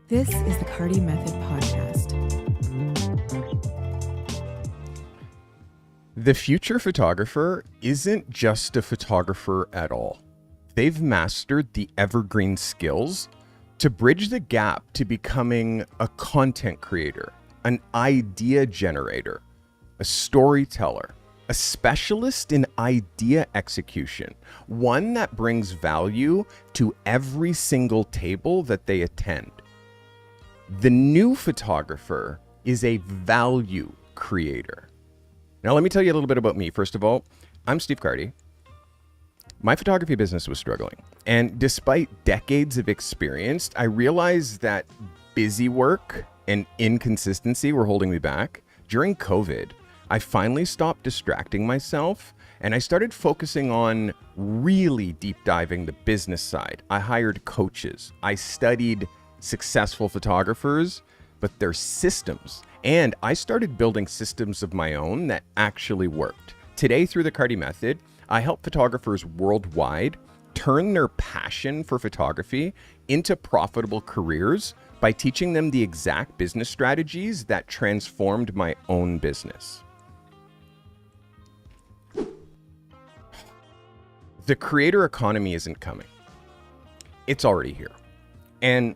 This is the Carty Method podcast. The future photographer isn't just a photographer at all. They've mastered the evergreen skills to bridge the gap to becoming a content creator, an idea generator, a storyteller, a specialist in idea execution, one that brings value to every single table that they attend. The new photographer is a value creator. Now, let me tell you a little bit about me. First of all, I'm Steve Carty. My photography business was struggling. And despite decades of experience, I realized that busy work and inconsistency were holding me back. During COVID, I finally stopped distracting myself and I started focusing on really deep diving the business side. I hired coaches. I studied successful photographers, but their systems. And I started building systems of my own that actually worked. Today, through the Carty Method, I help photographers worldwide turn their passion for photography into profitable careers by teaching them the exact business strategies that transformed my own business. The creator economy isn't coming. It's already here. And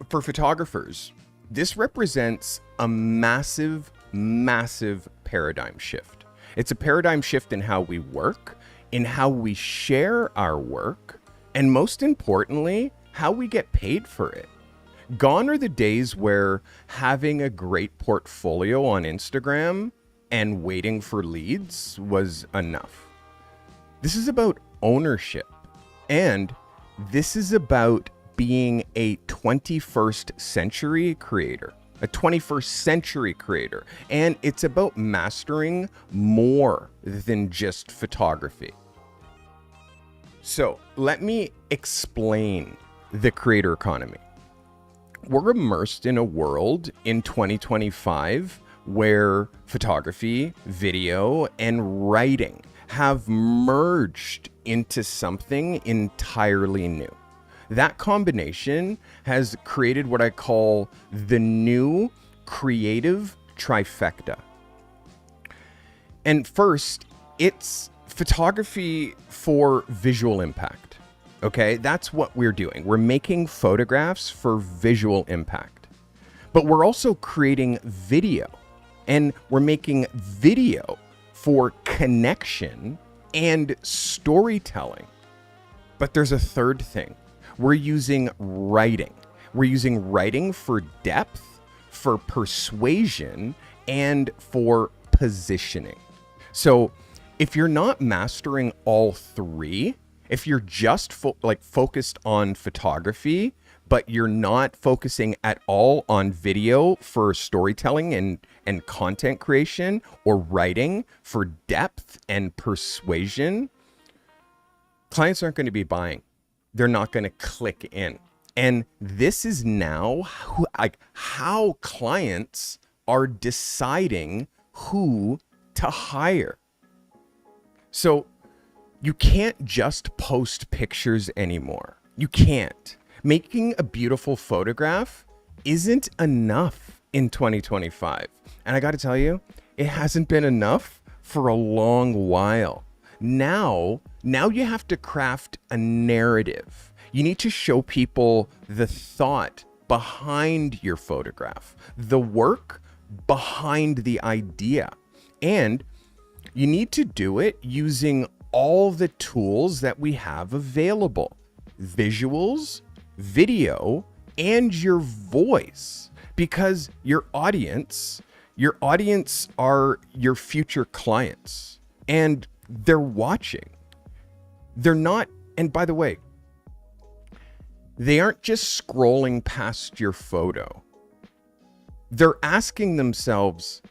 for photographers, this represents a massive, massive paradigm shift. It's a paradigm shift in how we work, in how we share our work, and most importantly, how we get paid for it. Gone are the days where having a great portfolio on Instagram and waiting for leads was enough. This is about ownership, and this is about being a 21st century creator, and it's about mastering more than just photography. So let me explain the creator economy. We're immersed in a world in 2025 where photography, video, and writing have merged into something entirely new. That combination has created what I call the new creative trifecta. And first, it's photography for visual impact. Okay, that's what we're doing. We're making photographs for visual impact. But we're also creating video, and we're making video for connection and storytelling. But there's a third thing. We're using writing. We're using writing for depth, for persuasion, and for positioning. So if you're not mastering all three, if you're just focused on photography, but you're not focusing at all on video for storytelling and content creation, or writing for depth and persuasion, clients aren't going to be buying. They're not going to click in. And this is now how clients are deciding who to hire. So you can't just post pictures anymore. You can't. Making a beautiful photograph isn't enough in 2025. And I got to tell you, it hasn't been enough for a long while. Now you have to craft a narrative. You need to show people the thought behind your photograph, the work behind the idea. And you need to do it using all the tools that we have available: visuals, video, and your voice. Because your audience are your future clients, and they're watching. They're not, and by the way, they aren't just scrolling past your photo. They're asking themselves,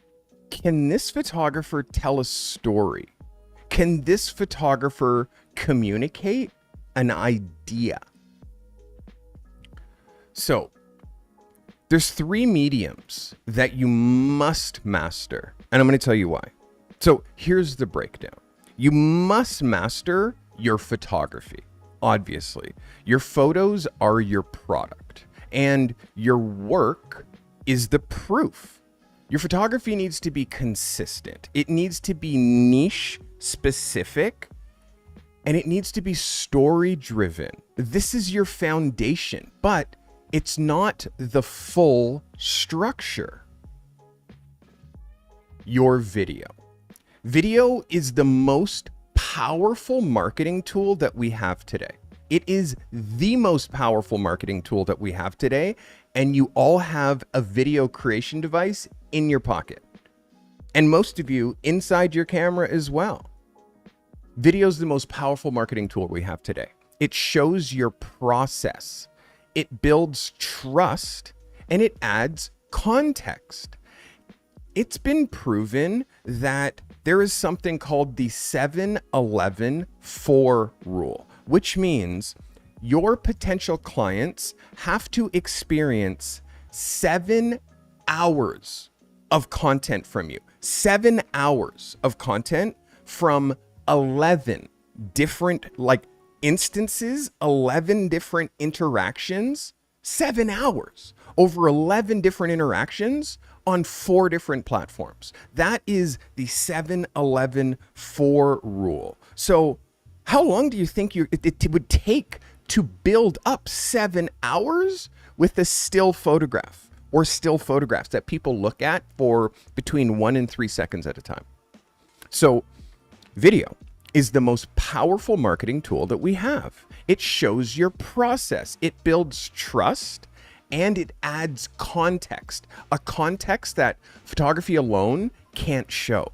can this photographer tell a story? Can this photographer communicate an idea? So there's three mediums that you must master, and I'm going to tell you why. So here's the breakdown. You must master your photography. Obviously, your photos are your product, and your work is the proof. Your photography needs to be consistent. It needs to be niche specific, and it needs to be story driven. This is your foundation, but it's not the full structure. Your video. Video is the most powerful marketing tool that we have today. It is the most powerful marketing tool that we have today, and you all have a video creation device in your pocket. And most of you inside your camera as well. Video is the most powerful marketing tool we have today. It shows your process. It builds trust, and it adds context. It's been proven that there is something called the 7-11-4 rule, which means your potential clients have to experience 7 hours of content from you. 7 hours of content from 11 different instances, 11 different interactions, 7 hours over 11 different interactions on 4 different platforms. That is the 7-11-4 rule. So how long do you think it would take to build up 7 hours with a still photograph or still photographs that people look at for between 1 and 3 seconds at a time? So video is the most powerful marketing tool that we have. It shows your process. It builds trust, and it adds context, a context that photography alone can't show.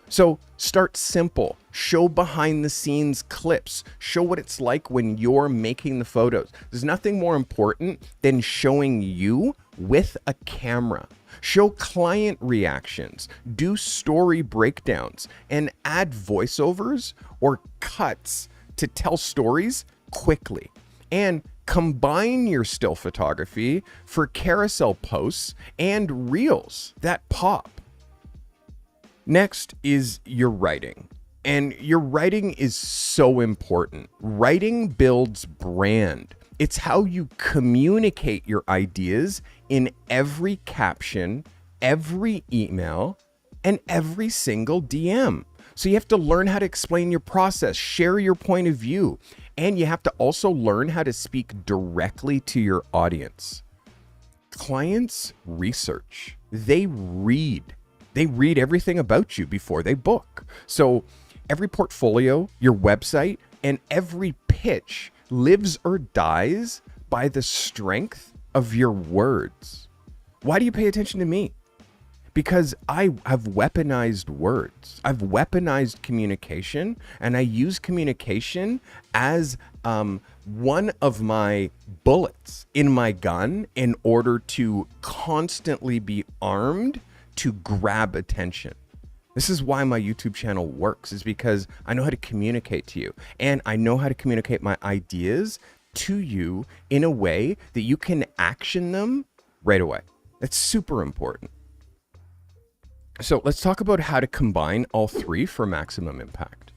So start simple, show behind the scenes clips, show what it's like when you're making the photos. There's nothing more important than showing you with a camera. Show client reactions, do story breakdowns, and add voiceovers or cuts to tell stories quickly. And combine your still photography for carousel posts and reels that pop. Next is your writing. And your writing is so important. Writing builds brand. It's how you communicate your ideas in every caption, every email, and every single DM. So you have to learn how to explain your process, share your point of view, and you have to also learn how to speak directly to your audience. Clients research. They read everything about you before they book. So every portfolio, your website, and every pitch lives or dies by the strength of your words. Why do you pay attention to me? Because I have weaponized words. I've weaponized communication, and I use communication as one of my bullets in my gun in order to constantly be armed to grab attention. This is why my YouTube channel works, is because I know how to communicate to you, and I know how to communicate my ideas to you in a way that you can action them right away. That's super important. So let's talk about how to combine all three for maximum impact.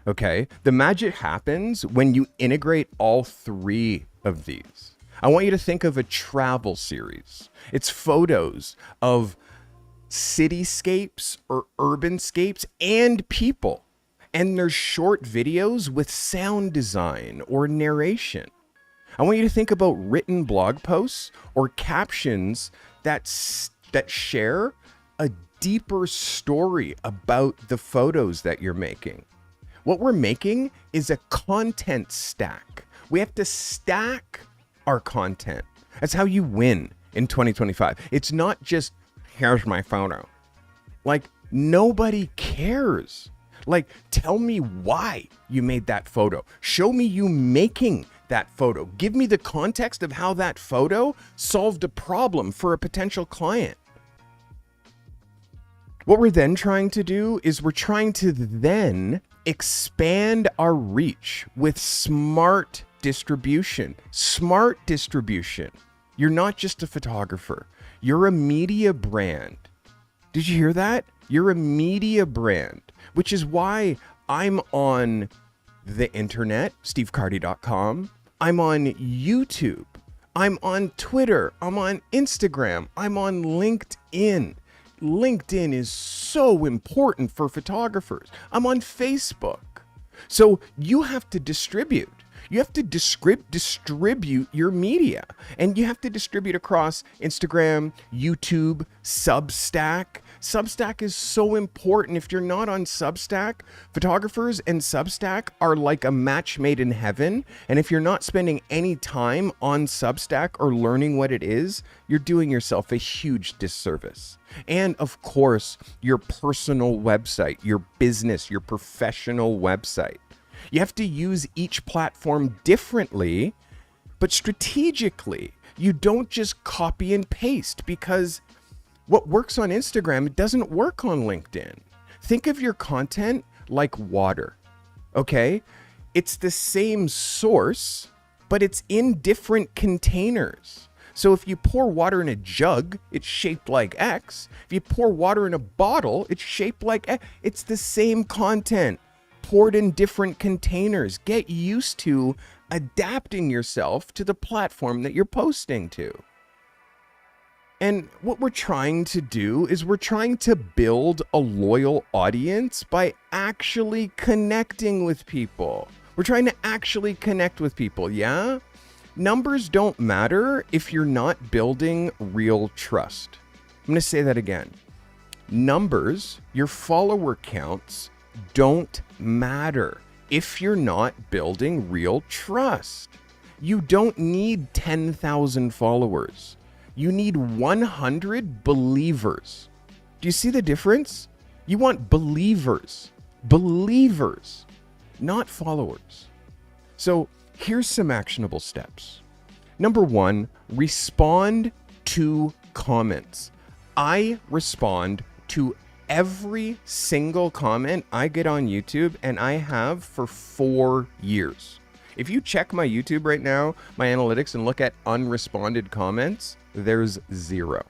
Okay, the magic happens when you integrate all three of these. I want you to think of a travel series. It's photos of cityscapes or urbanscapes and people. And there's short videos with sound design or narration. I want you to think about written blog posts or captions that share a deeper story about the photos that you're making. What we're making is a content stack. We have to stack our content. That's how you win in 2025. It's not just, here's my photo. Like, nobody cares. Like, tell me why you made that photo. Show me you making that photo. Give me the context of how that photo solved a problem for a potential client. What we're then trying to do is we're trying to then expand our reach with smart distribution. Smart distribution. You're not just a photographer. You're a media brand. Did you hear that? You're a media brand, which is why I'm on the internet, stevecarty.com. I'm on YouTube. I'm on Twitter. I'm on Instagram. I'm on LinkedIn. LinkedIn is so important for photographers. I'm on Facebook. So you have to distribute. You have to distribute your media, and you have to distribute across Instagram, YouTube, Substack. Substack is so important. If you're not on Substack, photographers and Substack are like a match made in heaven. And if you're not spending any time on Substack or learning what it is, you're doing yourself a huge disservice. And of course, your personal website, your business, your professional website. You have to use each platform differently, but strategically. You don't just copy and paste, because what works on Instagram, it doesn't work on LinkedIn. Think of your content like water, okay? It's the same source, but it's in different containers. So if you pour water in a jug, it's shaped like X. If you pour water in a bottle, it's shaped like X. It's the same content, poured in different containers. Get used to adapting yourself to the platform that you're posting to. And what we're trying to do is we're trying to build a loyal audience by actually connecting with people. We're trying to actually connect with people, yeah? Numbers don't matter if you're not building real trust. I'm going to say that again. Numbers, your follower counts, don't matter if you're not building real trust. You don't need 10,000 followers. You need 100 believers. Do you see the difference? You want believers, not followers. So here's some actionable steps. Number 1, respond to comments. I respond to every single comment I get on YouTube, and I have for 4 years. If you check my YouTube right now, my analytics, and look at unresponded comments, there's 0.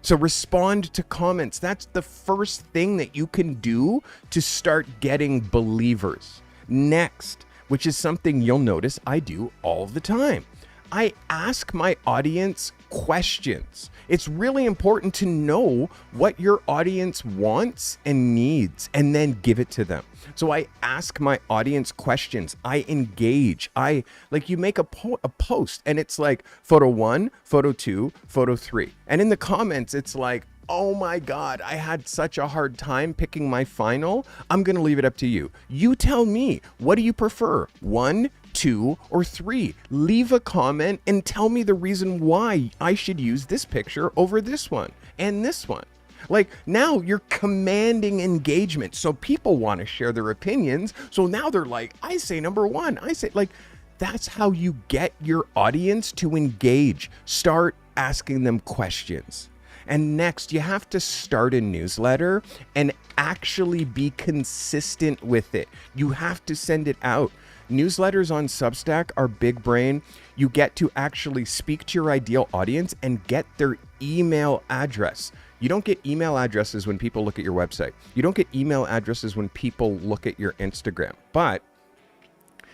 So respond to comments. That's the first thing that you can do to start getting believers. Next, which is something you'll notice I do all the time, I ask my audience questions. It's really important to know what your audience wants and needs, and then give it to them. So I ask my audience questions. I engage. You make a post, and it's like photo 1, photo 2, photo 3. And in the comments, it's like, oh my God, I had such a hard time picking my final. I'm going to leave it up to you. You tell me, what do you prefer? 1, 2, or 3? Leave a comment and tell me the reason why I should use this picture over this one and this one. Like, now you're commanding engagement. So people want to share their opinions. So now they're like, I say number 1. I say, like, that's how you get your audience to engage. Start asking them questions. And next, you have to start a newsletter and actually be consistent with it. You have to send it out. Newsletters on Substack are big brain. You get to actually speak to your ideal audience and get their email address. You don't get email addresses when people look at your website. You don't get email addresses when people look at your Instagram. But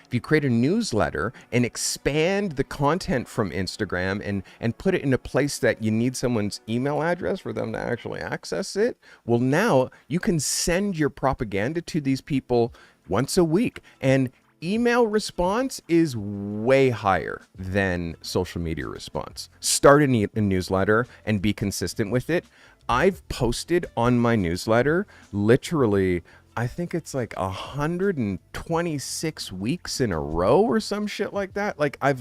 if you create a newsletter and expand the content from Instagram and put it in a place that you need someone's email address for them to actually access it, well, now you can send your propaganda to these people once a week. And email response is way higher than social media response. Start a newsletter and be consistent with it. I've posted on my newsletter literally, I think it's like 126 weeks in a row or some shit like that. Like, I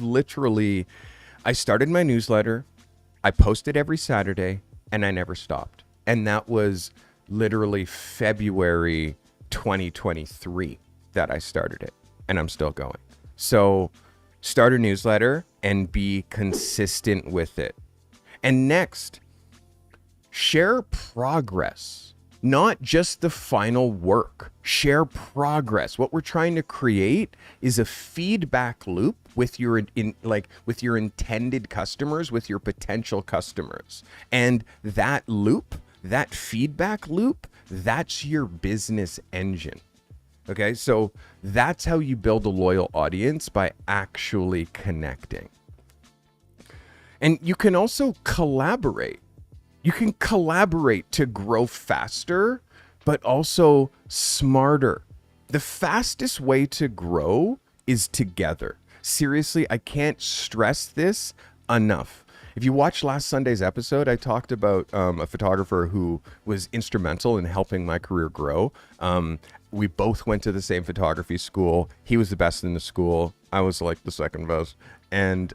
started my newsletter, I posted every Saturday, and I never stopped. And that was literally February 2023 that I started it, and I'm still going. So start a newsletter and be consistent with it. And next, share progress, not just the final work. Share progress. What we're trying to create is a feedback loop with your with your intended customers, with your potential customers. And that loop, that feedback loop, that's your business engine. Okay? So that's how you build a loyal audience, by actually connecting. And you can also collaborate. You can collaborate to grow faster, but also smarter. The fastest way to grow is together. Seriously, I can't stress this enough. If you watched last Sunday's episode, I talked about a photographer who was instrumental in helping my career grow. We both went to the same photography school. He was the best in the school. I was like the second best. And,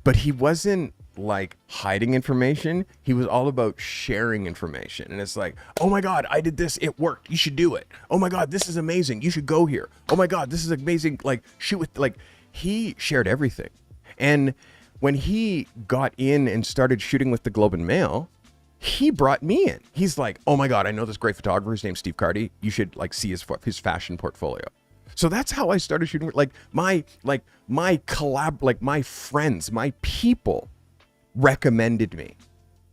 but he wasn't like hiding information. He was all about sharing information. And it's like, oh my God, I did this. It worked. You should do it. Oh my God, this is amazing. You should go here. Oh my God, this is amazing. Like shoot with, like, he shared everything. And when he got in and started shooting with the Globe and Mail, he brought me in. He's like, oh my God, I know this great photographer. His name's Steve Carty. You should like see his fashion portfolio. So that's how I started shooting. Like my friends, my people recommended me.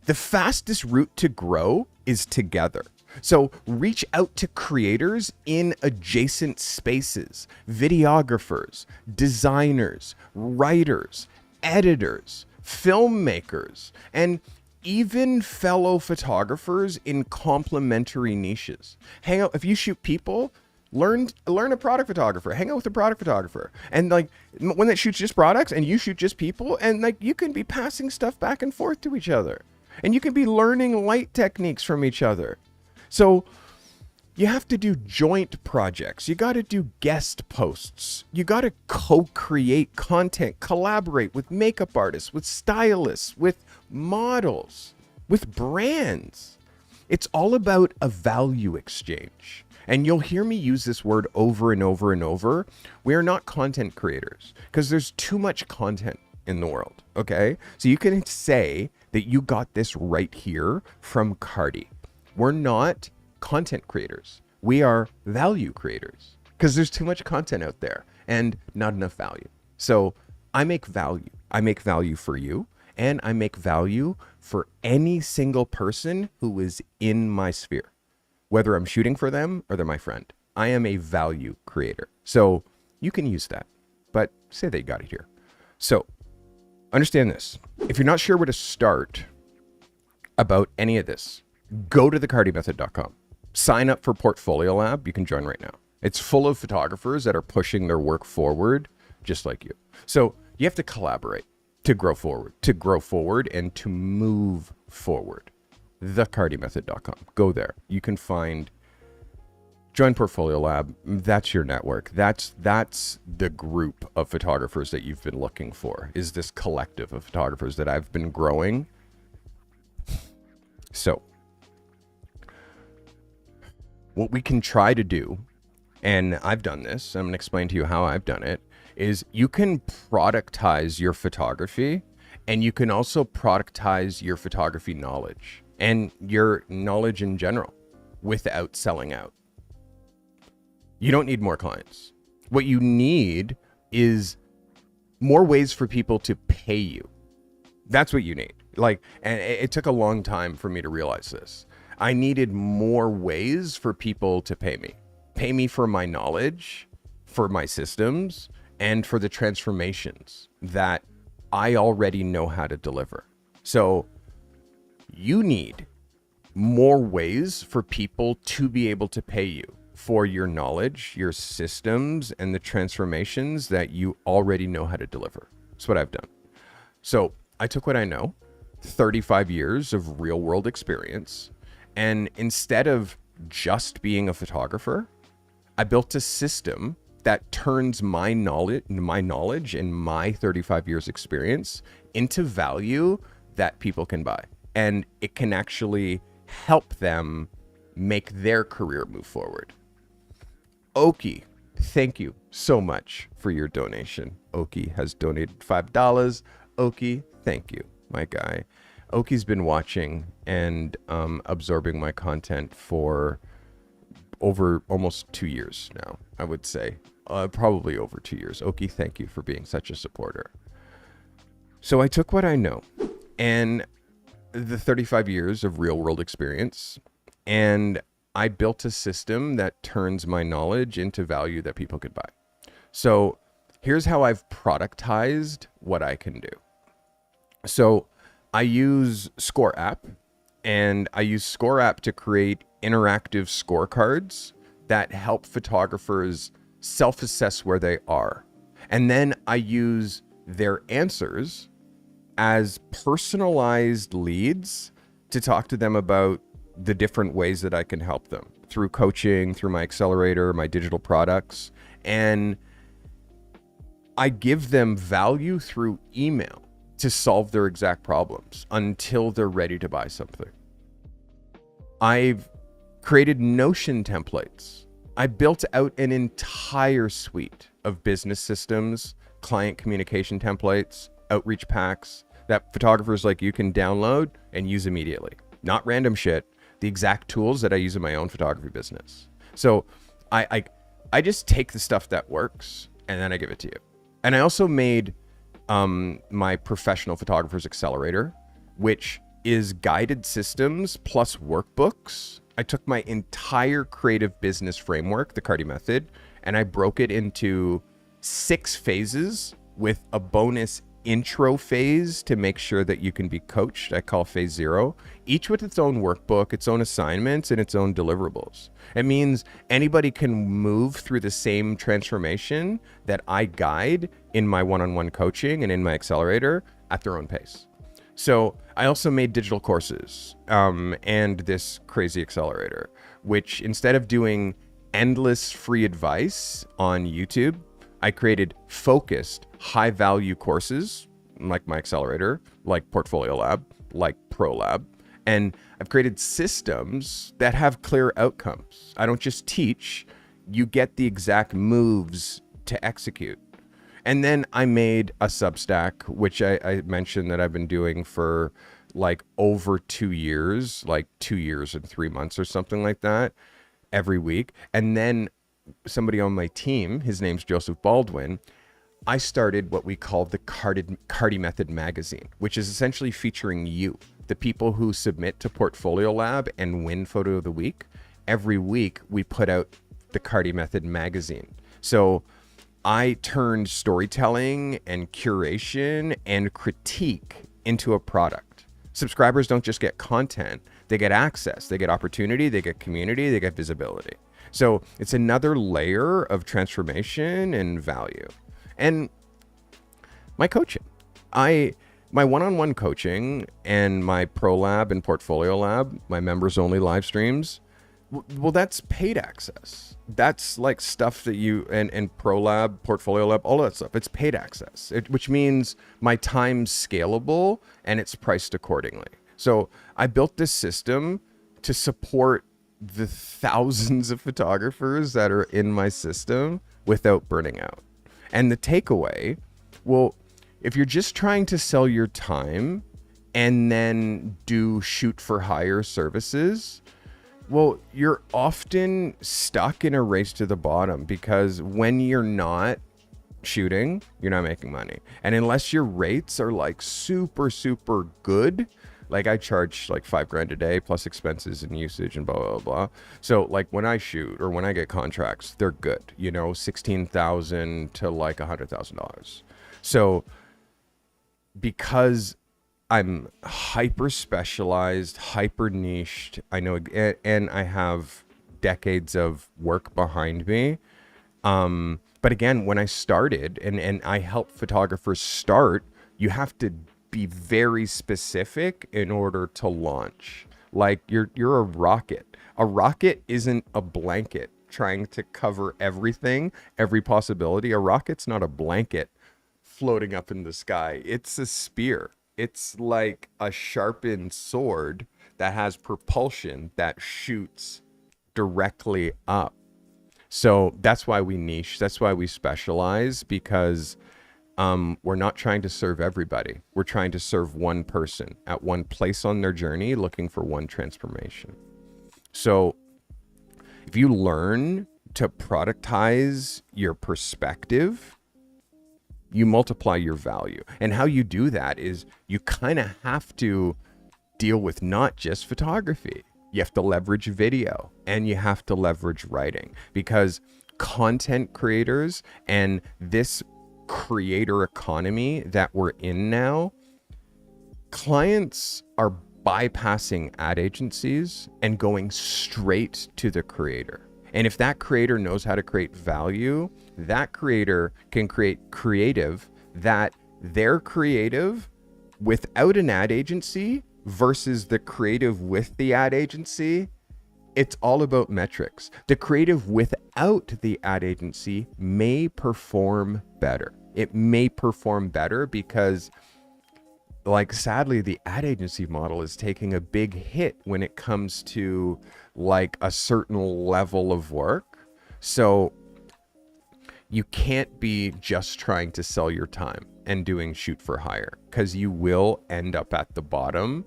The fastest route to grow is together. So reach out to creators in adjacent spaces, videographers, designers, writers, editors, filmmakers, and even fellow photographers in complementary niches. Hang out, if you shoot people, learn a product photographer, hang out with a product photographer. And like when that shoots just products and you shoot just people, and like you can be passing stuff back and forth to each other. And you can be learning light techniques from each other. So you have to do joint projects. You got to do guest posts. You got to co-create content, collaborate with makeup artists, with stylists, with models, with brands. It's all about a value exchange. And you'll hear me use this word over and over and over. We are not content creators because there's too much content in the world, okay? So you can say that you got this right here from Carty. We're not content creators. We are value creators because there's too much content out there and not enough value. So I make value. I make value for you, and I make value for any single person who is in my sphere, whether I'm shooting for them or they're my friend. I am a value creator. So you can use that, but say that you got it here. So understand this. If you're not sure where to start about any of this, go to thecartymethod.com. Sign up for Portfolio Lab. You can join right now. It's full of photographers that are pushing their work forward just like you. So you have to collaborate to grow forward and to move forward. Thecartymethod.com. Go there. You can join Portfolio Lab. That's your network. That's the group of photographers that you've been looking for, is this collective of photographers that I've been growing. So what we can try to do, and I've done this, I'm going to explain to you how I've done it, is you can productize your photography, and you can also productize your photography knowledge and your knowledge in general without selling out. You don't need more clients. What you need is more ways for people to pay you. That's what you need. Like, and it took a long time for me to realize this. I needed more ways for people to pay me. Pay me for my knowledge, for my systems, and for the transformations that I already know how to deliver. So you need more ways for people to be able to pay you for your knowledge, your systems, and the transformations that you already know how to deliver. That's what I've done. So I took what I know, 35 years of real world experience, and instead of just being a photographer, I built a system that turns my knowledge and my 35 years experience into value that people can buy. And it can actually help them make their career move forward. Oki, thank you so much for your donation. Oki has donated $5. Oki, thank you, my guy. Oki's been watching and absorbing my content for over almost 2 years now, I would say. Probably over 2 years. Oki, thank you for being such a supporter. So I took what I know and the 35 years of real world experience, and I built a system that turns my knowledge into value that people could buy. So here's how I've productized what I can do. So I use Score App, and I use Score App to create interactive scorecards that help photographers self-assess where they are. And then I use their answers as personalized leads to talk to them about the different ways that I can help them through coaching, through my accelerator, my digital products. And I give them value through email to solve their exact problems until they're ready to buy something. I've created Notion templates. I built out an entire suite of business systems, client communication templates, outreach packs that photographers like you can download and use immediately. Not random shit, the exact tools that I use in my own photography business. So I just take the stuff that works and then I give it to you. And I also made my professional photographer's accelerator, which is guided systems plus workbooks. I took my entire creative business framework, the Carty Method, and I broke it into 6 phases with a bonus intro phase to make sure that you can be coached. I call phase 0, each with its own workbook, its own assignments, and its own deliverables. It means anybody can move through the same transformation that I guide in my one-on-one coaching and in my accelerator at their own pace. So I also made digital courses and this crazy accelerator, which instead of doing endless free advice on YouTube, I created focused high value courses like my accelerator, like Portfolio Lab, like Pro Lab. And I've created systems that have clear outcomes. I don't just teach, you get the exact moves to execute. And then I made a Substack, which I mentioned that I've been doing for like over 2 years, like 2 years and 3 months or something like that, every week. And then somebody on my team, his name's Joseph Baldwin, I started what we call the Carty Method magazine, which is essentially featuring you, the people who submit to Portfolio Lab and win Photo of the Week. Every week we put out the Carty Method magazine. So I turned storytelling and curation and critique into a product. Subscribers don't just get content, they get access, they get opportunity, they get community, they get visibility. So it's another layer of transformation and value. And my coaching, my one-on-one coaching and my Pro Lab and Portfolio Lab, my members only live streams, well, that's paid access. That's like stuff that you, and Pro Lab, Portfolio Lab, all of that stuff, it's paid access, which means my time's scalable and it's priced accordingly. So I built this system to support the thousands of photographers that are in my system without burning out. And the takeaway, well, if you're just trying to sell your time and then do shoot for hire services, well, you're often stuck in a race to the bottom, because when you're not shooting, you're not making money. And unless your rates are like super, super good, like I charge like $5,000 a day plus expenses and usage and blah, blah, blah. So like when I shoot or when I get contracts, they're good, you know, $16,000 to like $100,000. So because I'm hyper specialized, hyper niched, I know, and I have decades of work behind me. But again, when I started and I help photographers start, you have to be very specific in order to launch. Like you're a rocket. A rocket isn't a blanket trying to cover everything, every possibility. A rocket's not a blanket floating up in the sky. It's a spear. It's like a sharpened sword that has propulsion that shoots directly up. So that's why we niche. That's why we specialize, because we're not trying to serve everybody. We're trying to serve one person at one place on their journey, looking for one transformation. So if you learn to productize your perspective, you multiply your value. And how you do that is you kind of have to deal with not just photography. You have to leverage video and you have to leverage writing, because content creators and this creator economy that we're in now, clients are bypassing ad agencies and going straight to the creator. And if that creator knows how to create value, that creator can create creative that they're creative without an ad agency versus the creative with the ad agency. It's all about metrics. The creative without the ad agency may perform better. It may perform better because, like, sadly, the ad agency model is taking a big hit when it comes to like a certain level of work. So you can't be just trying to sell your time and doing shoot for hire, because you will end up at the bottom.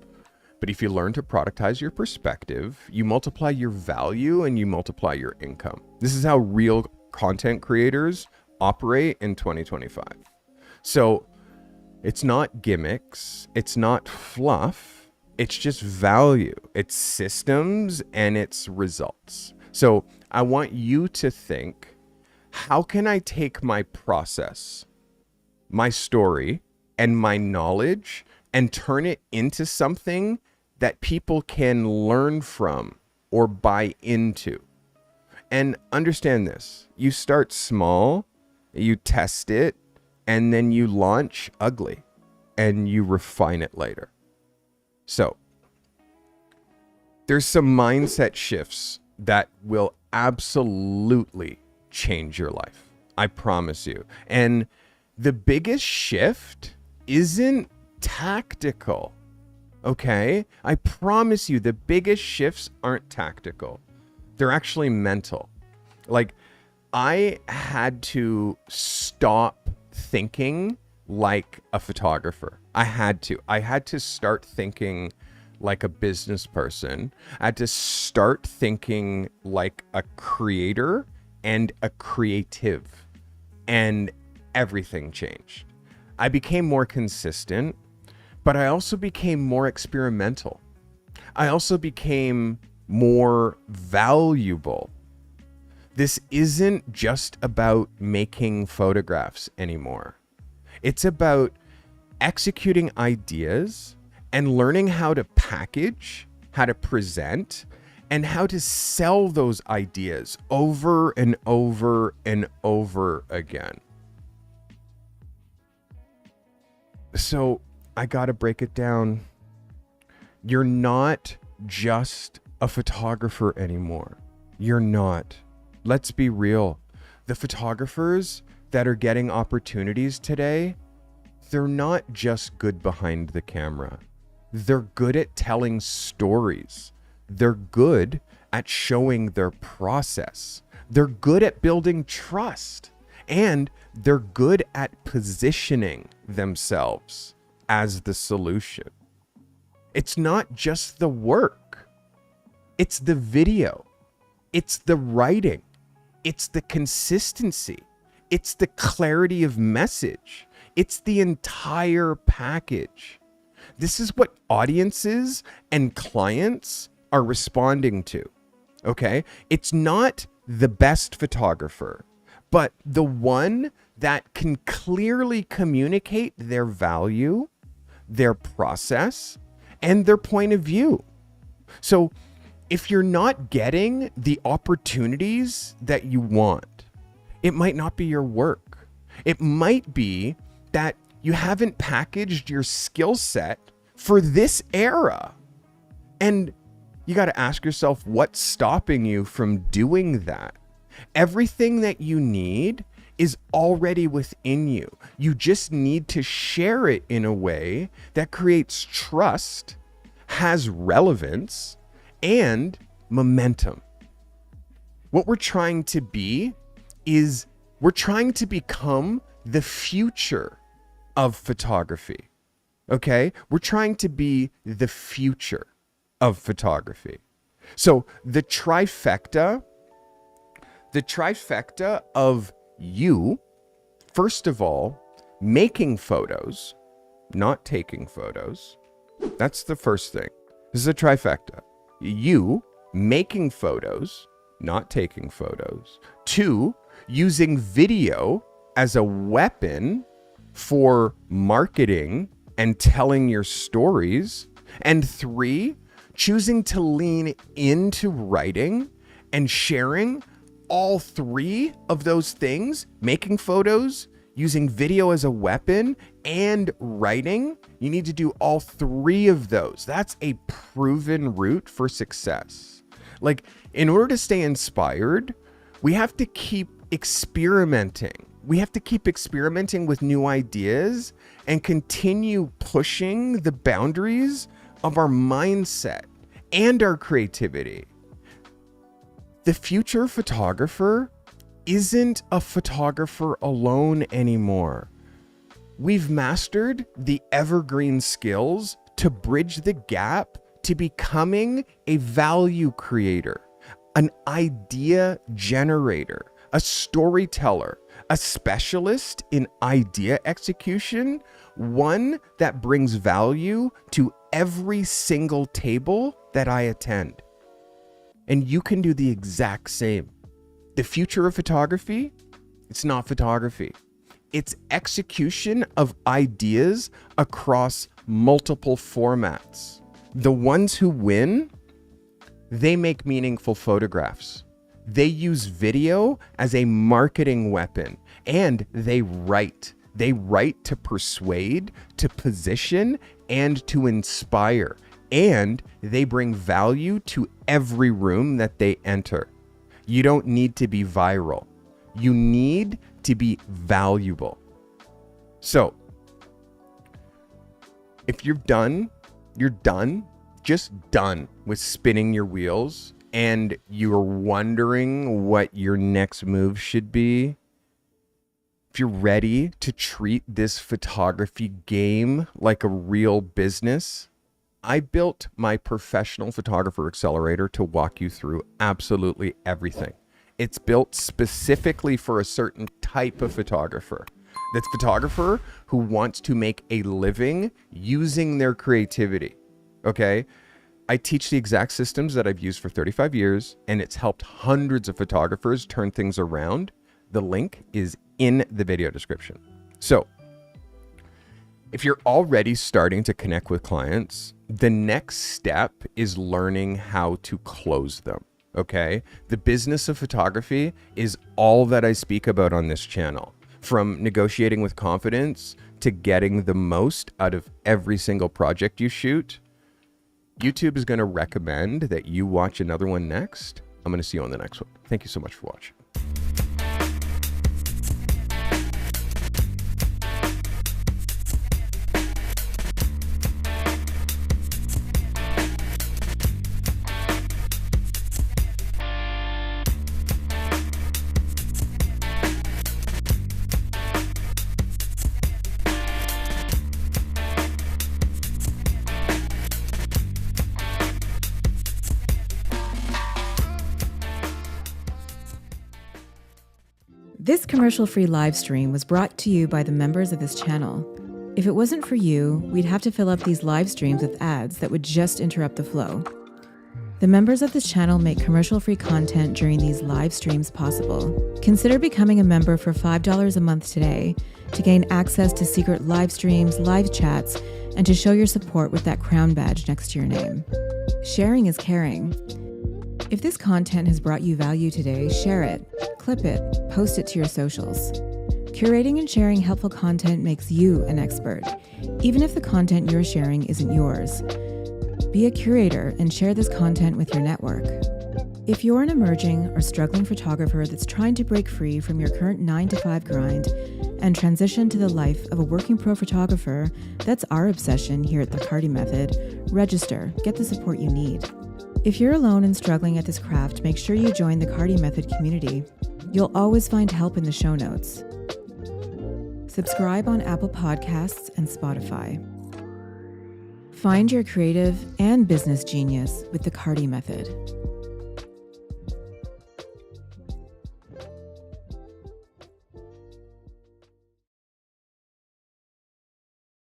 But if you learn to productize your perspective, you multiply your value and you multiply your income. This is how real content creators operate in 2025. So it's not gimmicks, it's not fluff, it's just value, it's systems, and it's results. So I want you to think, how can I take my process, my story, and my knowledge and turn it into something that people can learn from or buy into? And understand this, you start small, you test it, and then you launch ugly and you refine it later. So there's some mindset shifts that will absolutely change your life. I promise you. And the biggest shift isn't tactical. Okay? I promise you, the biggest shifts aren't tactical. They're actually mental. Like, I had to stop thinking like a photographer. I had to start thinking like a business person. I had to start thinking like a creator and a creative. And everything changed. I became more consistent, but I also became more experimental. I also became more valuable. This isn't just about making photographs anymore. It's about executing ideas and learning how to package, how to present, and how to sell those ideas over and over and over again. So I gotta break it down. You're not just a photographer anymore. You're not. Let's be real. The photographers that are getting opportunities today, they're not just good behind the camera. They're good at telling stories. They're good at showing their process. They're good at building trust. And they're good at positioning themselves as the solution. It's not just the work. It's the video. It's the writing. It's the consistency. It's the clarity of message. It's the entire package. This is what audiences and clients are responding to. Okay? It's not the best photographer, but the one that can clearly communicate their value, their process, and their point of view. So if you're not getting the opportunities that you want, it might not be your work. It might be that you haven't packaged your skill set for this era. And you got to ask yourself, what's stopping you from doing that? Everything that you need is already within you. You just need to share it in a way that creates trust, has relevance, and momentum. What we're trying to be is we're trying to become the future of photography. Okay? We're trying to be the future of photography. So the trifecta of you, first of all, making photos, not taking photos. That's the first thing. This is a trifecta. You making photos, not taking photos. 2, using video as a weapon for marketing and telling your stories. And 3, choosing to lean into writing and sharing all 3 of those things, making photos, using video as a weapon, and writing. You need to do all 3 of those. That's a proven route for success. Like, in order to stay inspired, we have to keep experimenting. We have to keep experimenting with new ideas and continue pushing the boundaries of our mindset and our creativity. The future photographer isn't a photographer alone anymore. We've mastered the evergreen skills to bridge the gap to becoming a value creator, an idea generator, a storyteller, a specialist in idea execution, one that brings value to every single table that I attend. And you can do the exact same. The future of photography, it's not photography. It's execution of ideas across multiple formats. The ones who win, they make meaningful photographs. They use video as a marketing weapon, and they write. They write to persuade, to position, and to inspire. And they bring value to every room that they enter. You don't need to be viral. You need to be valuable. So, if you're done, just done with spinning your wheels, and you're wondering what your next move should be, if you're ready to treat this photography game like a real business, I built my professional photographer accelerator to walk you through absolutely everything. It's built specifically for a certain type of photographer. That's photographer who wants to make a living using their creativity. Okay? I teach the exact systems that I've used for 35 years, and it's helped hundreds of photographers turn things around. The link is in the video description. So, if you're already starting to connect with clients, the next step is learning how to close them, okay? The business of photography is all that I speak about on this channel, from negotiating with confidence to getting the most out of every single project you shoot. YouTube is going to recommend that you watch another one next. I'm going to see you on the next one. Thank you so much for watching. This commercial-free live stream was brought to you by the members of this channel. If it wasn't for you, we'd have to fill up these live streams with ads that would just interrupt the flow. The members of this channel make commercial-free content during these live streams possible. Consider becoming a member for $5 a month today to gain access to secret live streams, live chats, and to show your support with that crown badge next to your name. Sharing is caring. If this content has brought you value today, share it, clip it, post it to your socials. Curating and sharing helpful content makes you an expert, even if the content you're sharing isn't yours. Be a curator and share this content with your network. If you're an emerging or struggling photographer that's trying to break free from your current 9-to-5 grind and transition to the life of a working pro photographer, that's our obsession here at the Carty Method. Register, get the support you need. If you're alone and struggling at this craft, make sure you join the Carty Method community. You'll always find help in the show notes. Subscribe on Apple Podcasts and Spotify. Find your creative and business genius with the Carty Method.